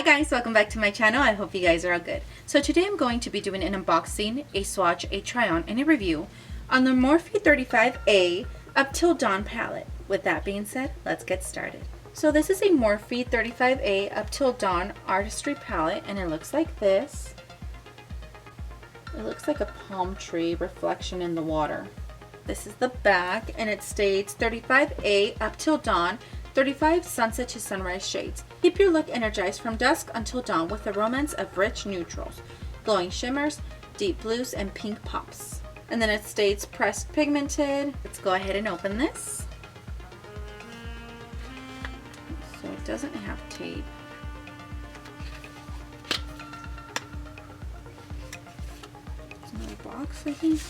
Hi guys, welcome back to my channel. I hope you guys are all good. So today I'm going to be doing an unboxing, a swatch, a try on, and a review on the Morphe 35A Up Till Dawn palette. With that being said, let's get started. So this is a Morphe 35A Up Till Dawn Artistry palette, and it looks like this. It looks like a palm tree reflection in the water. This is the back, and it states 35A Up Till Dawn, 35 sunset to sunrise shades. Keep your look energized from dusk until dawn with a romance of rich neutrals, glowing shimmers, deep blues, and pink pops. And then it states pressed pigmented. Let's go ahead and open this. So it doesn't have tape. It's another box, I think.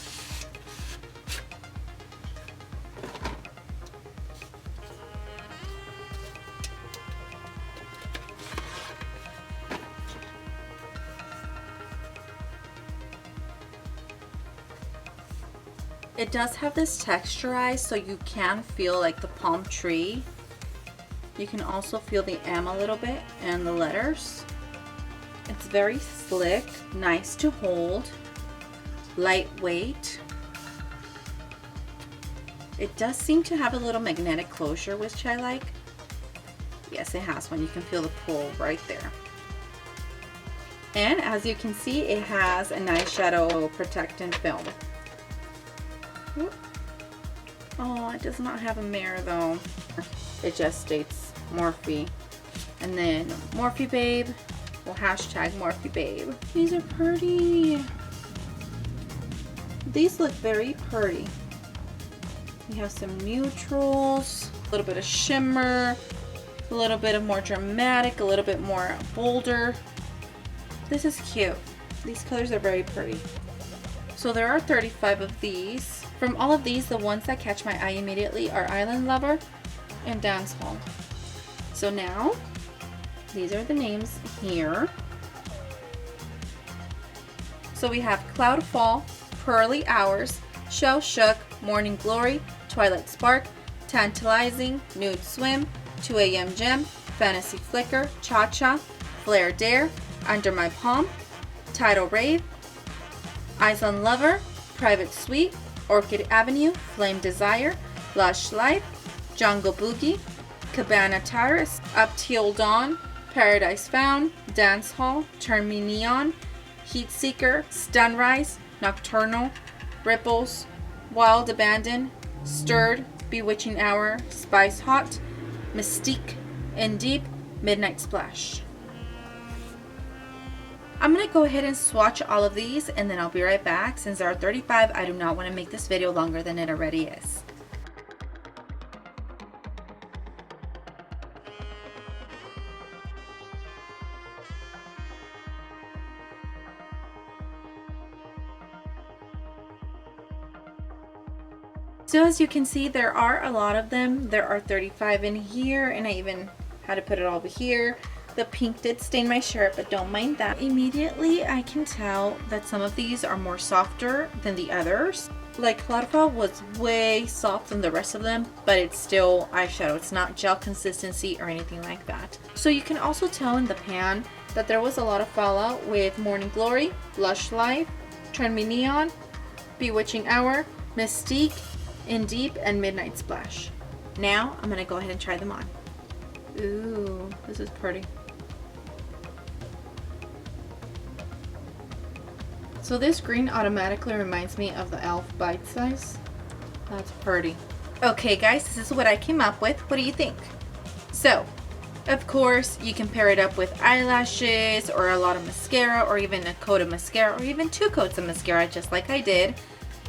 It does have this texturized, so you can feel like the palm tree. You can also feel the M a little bit and the letters. It's very slick, nice to hold, lightweight. It does seem to have a little magnetic closure, which I like. Yes, it has one. You can feel the pull right there. And as you can see, it has an eyeshadow protectant film. Oh, it does not have a mirror though. It just states Morphe. And then Morphe Babe. Well, hashtag Morphe Babe. These are pretty. These look very pretty. We have some neutrals, a little bit of shimmer, a little bit of more dramatic, a little bit more bolder. This is cute. These colors are very pretty. So there are 35 of these. From all of these, the ones that catch my eye immediately are Island Lover and Dance Hall. So now, these are the names here. So we have Cloud Fall, Pearly Hours, Shell Shook, Morning Glory, Twilight Spark, Tantalizing, Nude Swim, 2 AM Gem, Fantasy Flicker, Cha Cha, Flare Dare, Under My Palm, Tidal Rave, Island Lover, Private Suite, Orchid Avenue, Flame Desire, Lush Life, Jungle Boogie, Cabana Terrace, Up Till Dawn, Paradise Found, Dance Hall, Turn Me Neon, Heat Seeker, Sunrise, Nocturnal, Ripples, Wild Abandon, Stirred, Bewitching Hour, Spice Hot, Mystique, In Deep, Midnight Splash. I'm going to go ahead and swatch all of these and then I'll be right back. Since there are 35, I do not want to make this video longer than it already is. So as you can see, there are a lot of them. There are 35 in here, and I even had to put it all over here. The pink did stain my shirt, but don't mind that. Immediately, I can tell that some of these are more softer than the others. Like Cloudfall was way soft than the rest of them, but it's still eyeshadow. It's not gel consistency or anything like that. So you can also tell in the pan that there was a lot of fallout with Morning Glory, Lush Life, Turn Me Neon, Bewitching Hour, Mystique, In Deep, and Midnight Splash. Now, I'm gonna go ahead and try them on. Ooh, this is pretty. So this green automatically reminds me of the e.l.f. Bite Size. That's pretty. Okay guys, this is what I came up with. What do you think? So, of course, you can pair it up with eyelashes or a lot of mascara or even a coat of mascara or even 2 coats of mascara just like I did.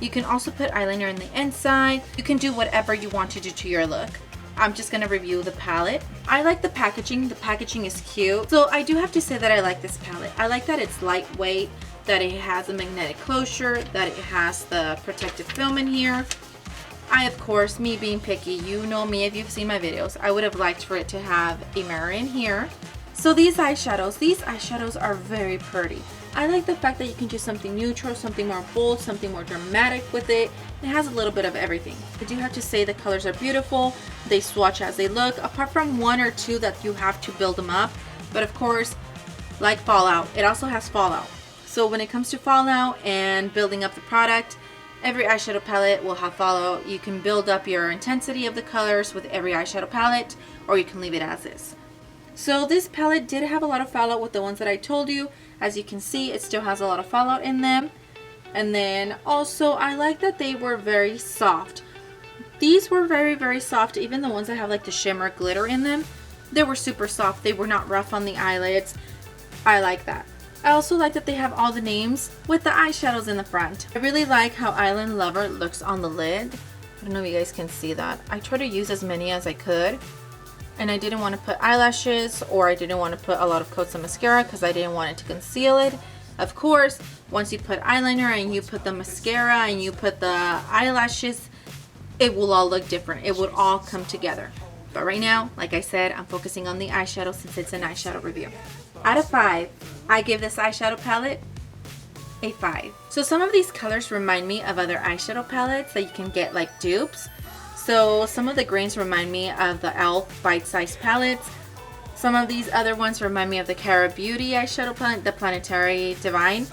You can also put eyeliner in the inside. You can do whatever you want to do to your look. I'm just gonna review the palette. I like the packaging. The packaging is cute. So I do have to say that I like this palette. I like that it's lightweight, that it has a magnetic closure, that it has the protective film in here. I, of course, me being picky, you know me if you've seen my videos, I would have liked for it to have a mirror in here. So these eyeshadows are very pretty. I like the fact that you can do something neutral, something more bold, something more dramatic with it. It has a little bit of everything. I do have to say the colors are beautiful. They swatch as they look, apart from one or two that you have to build them up. But of course, like fallout, it also has fallout. So when it comes to fallout and building up the product, every eyeshadow palette will have fallout. You can build up your intensity of the colors with every eyeshadow palette, or you can leave it as is. So this palette did have a lot of fallout with the ones that I told you. As you can see, it still has a lot of fallout in them. And then also, I like that they were very soft. These were very, very soft. Even the ones that have like the shimmer glitter in them, they were super soft. They were not rough on the eyelids. I like that. I also like that they have all the names with the eyeshadows in the front. I really like how Island Lover looks on the lid. I don't know if you guys can see that. I try to use as many as I could. And I didn't want to put eyelashes, or I didn't want to put a lot of coats of mascara because I didn't want it to conceal it. Of course, once you put eyeliner and you put the mascara and you put the eyelashes, it will all look different. It would all come together. But right now, like I said, I'm focusing on the eyeshadow since it's an eyeshadow review. Out of 5, I give this eyeshadow palette a 5. So some of these colors remind me of other eyeshadow palettes that you can get like dupes. So some of the greens remind me of the e.l.f. bite-sized palettes. Some of these other ones remind me of the Cara Beauty eyeshadow palette, the Planetary Divine.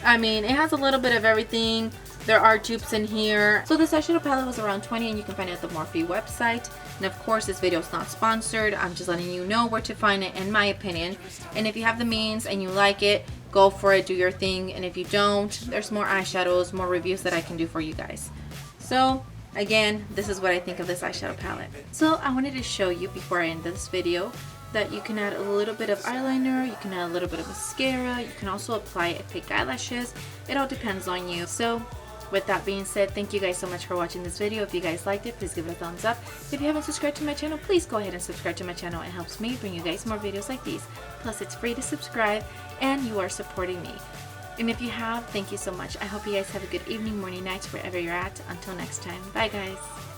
I mean, it has a little bit of everything. There are dupes in here. So this eyeshadow palette was around $20, and you can find it at the Morphe website. And of course, this video is not sponsored. I'm just letting you know where to find it, in my opinion. And if you have the means and you like it, go for it, do your thing. And if you don't, there's more eyeshadows, more reviews that I can do for you guys. So again, this is what I think of this eyeshadow palette. So I wanted to show you before I end this video that you can add a little bit of eyeliner, you can add a little bit of mascara, you can also apply a fake eyelashes. It all depends on you. So with that being said, thank you guys so much for watching this video. If you guys liked it, please give it a thumbs up. If you haven't subscribed to my channel, please go ahead and subscribe to my channel. It helps me bring you guys more videos like these. Plus, it's free to subscribe and you are supporting me. And if you have, thank you so much. I hope you guys have a good evening, morning, nights, wherever you're at. Until next time. Bye, guys.